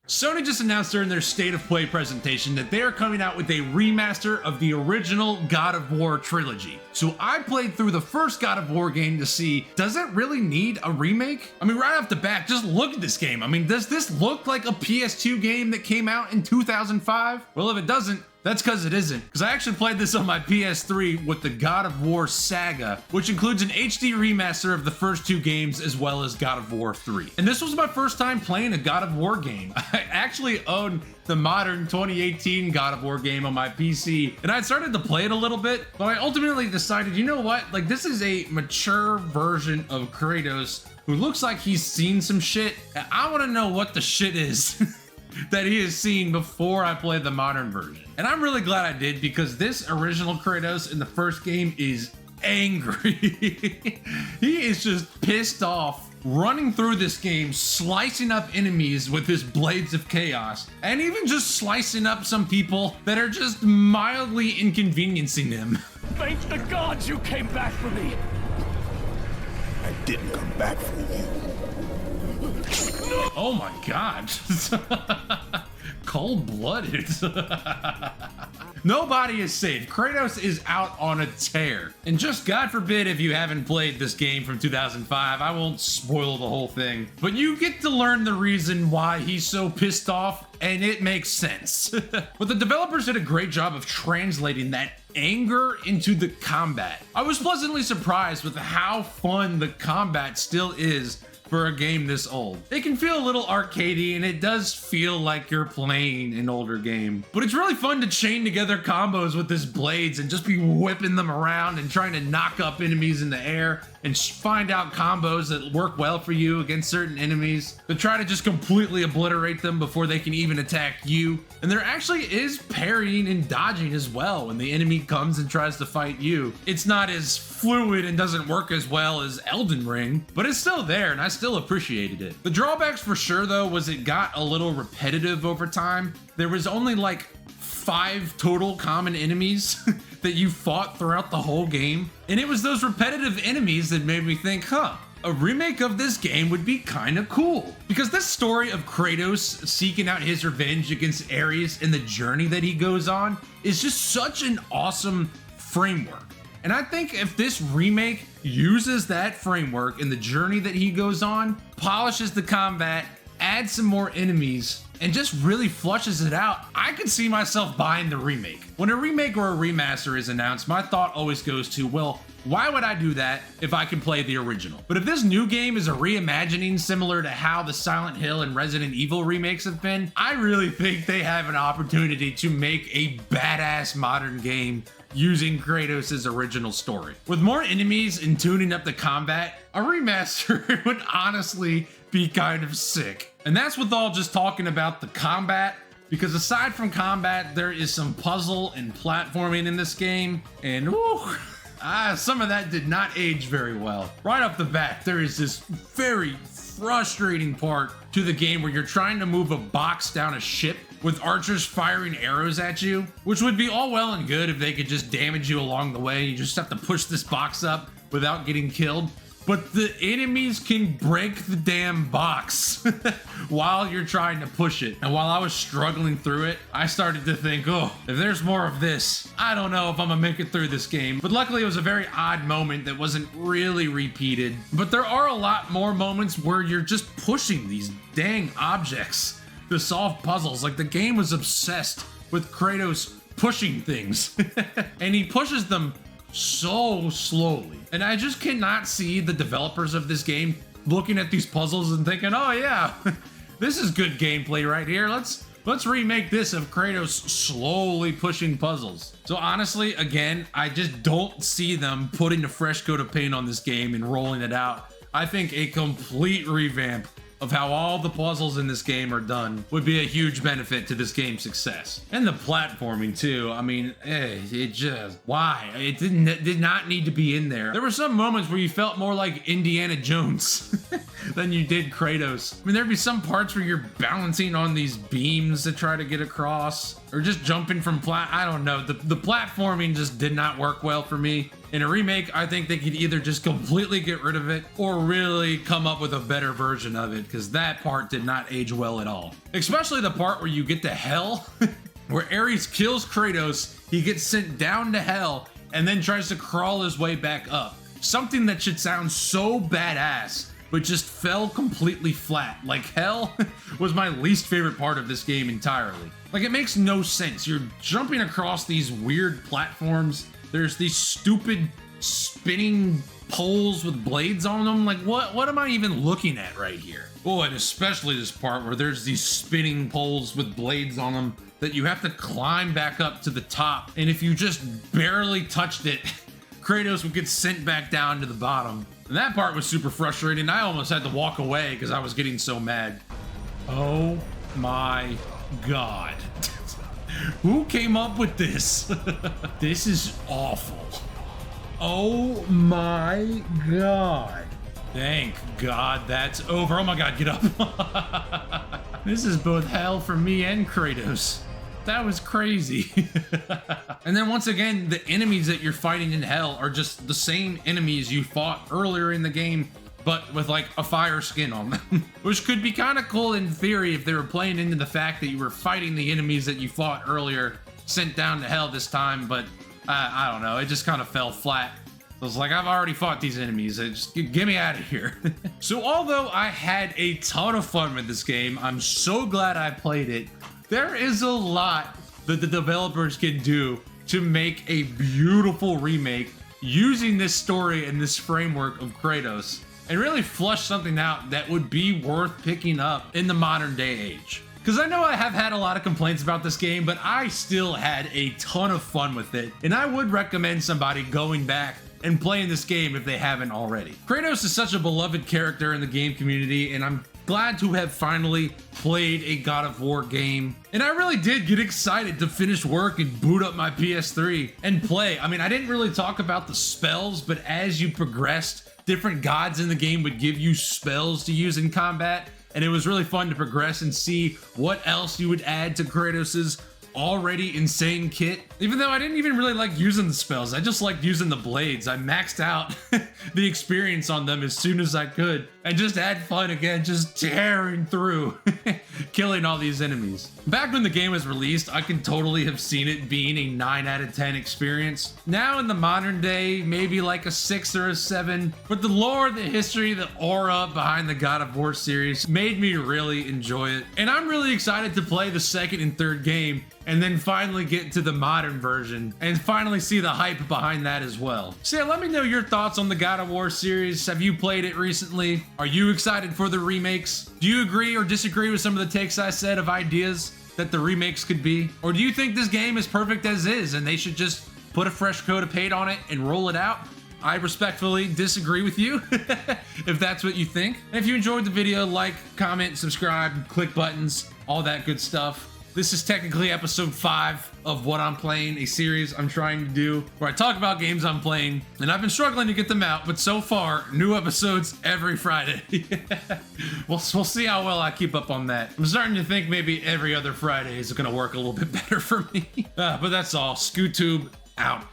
Sony just announced during their State of Play presentation that they are coming out with a remaster of the original God of War trilogy. So I played through the first God of War game to see, does it really need a remake? I mean, right off the bat, just look at this game. I mean, does this look like a PS2 game that came out in 2005? Well, if it doesn't, that's because it isn't. Because I actually played this on my PS3 with the God of War saga, which includes an HD remaster of the first two games as well as God of War 3. And this was my first time playing a God of War game. I actually own the modern 2018 God of War game on my PC, and I started to play it a little bit, but I ultimately decided, you know what? Like, this is a mature version of Kratos who looks like he's seen some shit, and I want to know what the shit is that he has seen before I played the modern version. And I'm really glad I did, because this original Kratos in the first game is angry. He is just pissed off, running through this game, slicing up enemies with his blades of chaos, and even just slicing up some people that are just mildly inconveniencing him. Thank the gods you came back for me! I didn't come back for you. Oh my god. Cold-blooded. Nobody is safe. Kratos is out on a tear. And just God forbid if you haven't played this game from 2005, I won't spoil the whole thing, but you get to learn the reason why he's so pissed off, and it makes sense. But the developers did a great job of translating that anger into the combat. I was pleasantly surprised with how fun the combat still is for a game this old. It can feel a little arcadey, and it does feel like you're playing an older game, but it's really fun to chain together combos with his blades and just be whipping them around and trying to knock up enemies in the air and find out combos that work well for you against certain enemies, to try to just completely obliterate them before they can even attack you. And there actually is parrying and dodging as well when the enemy comes and tries to fight you. It's not as fluid and doesn't work as well as Elden Ring, but it's still there, and I still appreciated it. The drawbacks for sure though was it got a little repetitive over time. There was only like 5 total common enemies that you fought throughout the whole game, and it was those repetitive enemies that made me think, a remake of this game would be kind of cool. Because this story of Kratos seeking out his revenge against Ares and the journey that he goes on is just such an awesome framework. And I think if this remake uses that framework and the journey that he goes on, polishes the combat, adds some more enemies, and just really flushes it out, I could see myself buying the remake. When a remake or a remaster is announced, my thought always goes to, well, why would I do that if I can play the original? But if this new game is a reimagining similar to how the Silent Hill and Resident Evil remakes have been, I really think they have an opportunity to make a badass modern game using Kratos' original story. With more enemies and tuning up the combat, a remaster would honestly be kind of sick. And that's with all just talking about the combat, because aside from combat, there is some puzzle and platforming in this game, and some of that did not age very well. Right off the bat, there is this very frustrating part to the game where you're trying to move a box down a ship with archers firing arrows at you, which would be all well and good if they could just damage you along the way. You just have to push this box up without getting killed. But the enemies can break the damn box while you're trying to push it. And while I was struggling through it, I started to think, oh, if there's more of this, I don't know if I'm gonna make it through this game. But luckily it was a very odd moment that wasn't really repeated. But there are a lot more moments where you're just pushing these dang objects to solve puzzles. Like, the game was obsessed with Kratos pushing things. And he pushes them so slowly. And I just cannot see the developers of this game looking at these puzzles and thinking, oh yeah, this is good gameplay right here. Let's remake this of Kratos slowly pushing puzzles. So honestly, again, I just don't see them putting a fresh coat of paint on this game and rolling it out. I think a complete revamp of how all the puzzles in this game are done would be a huge benefit to this game's success. And the platforming too. I mean, it just, why? It did not need to be in there. There were some moments where you felt more like Indiana Jones than you did Kratos. I mean, there'd be some parts where you're balancing on these beams to try to get across, or just jumping from I don't know. The platforming just did not work well for me. In a remake, I think they could either just completely get rid of it or really come up with a better version of it, because that part did not age well at all. Especially the part where you get to hell, where Ares kills Kratos, he gets sent down to hell, and then tries to crawl his way back up. Something that should sound so badass, but just fell completely flat. Like, hell was my least favorite part of this game entirely. Like, it makes no sense. You're jumping across these weird platforms. There's these stupid spinning poles with blades on them. Like, what am I even looking at right here? Oh, and especially this part where there's these spinning poles with blades on them that you have to climb back up to the top. And if you just barely touched it, Kratos would get sent back down to the bottom. And that part was super frustrating. I almost had to walk away because I was getting so mad. Oh my God. Who came up with this? This is awful. Oh my God. Thank God that's over. Oh my God, get up. This is both hell for me and Kratos. That was crazy. And then once again, the enemies that you're fighting in hell are just the same enemies you fought earlier in the game, but with like a fire skin on them. Which could be kind of cool in theory if they were playing into the fact that you were fighting the enemies that you fought earlier, sent down to hell this time, but I don't know, it just kind of fell flat. I was like, I've already fought these enemies, just get me out of here. So although I had a ton of fun with this game, I'm so glad I played it. There is a lot that the developers can do to make a beautiful remake using this story and this framework of Kratos, and really flush something out that would be worth picking up in the modern day age. Because I know I have had a lot of complaints about this game, but I still had a ton of fun with it, and I would recommend somebody going back and playing this game if they haven't already. Kratos is such a beloved character in the game community, and I'm glad to have finally played a God of War game. And I really did get excited to finish work and boot up my PS3 and play. I mean, I didn't really talk about the spells, but as you progressed, different gods in the game would give you spells to use in combat. And it was really fun to progress and see what else you would add to Kratos's already insane kit. Even though I didn't even really like using the spells, I just liked using the blades. I maxed out the experience on them as soon as I could and just had fun again, just tearing through, killing all these enemies. Back when the game was released, I can totally have seen it being a 9 out of 10 experience. Now in the modern day, maybe like a 6 or a 7, but the lore, the history, the aura behind the God of War series made me really enjoy it. And I'm really excited to play the second and third game and then finally get to the modern version and finally see the hype behind that as well. So yeah, let me know your thoughts on the God of War series. Have you played it recently? Are you excited for the remakes? Do you agree or disagree with some of the takes I said of ideas that the remakes could be? Or do you think this game is perfect as is and they should just put a fresh coat of paint on it and roll it out? I respectfully disagree with you if that's what you think. And if you enjoyed the video, like, comment, subscribe, click buttons, all that good stuff. This is technically episode 5 of What I'm Playing, a series I'm trying to do where I talk about games I'm playing, and I've been struggling to get them out, but so far, new episodes every Friday. We'll see how well I keep up on that. I'm starting to think maybe every other Friday is gonna work a little bit better for me. But that's all. ScootTube out.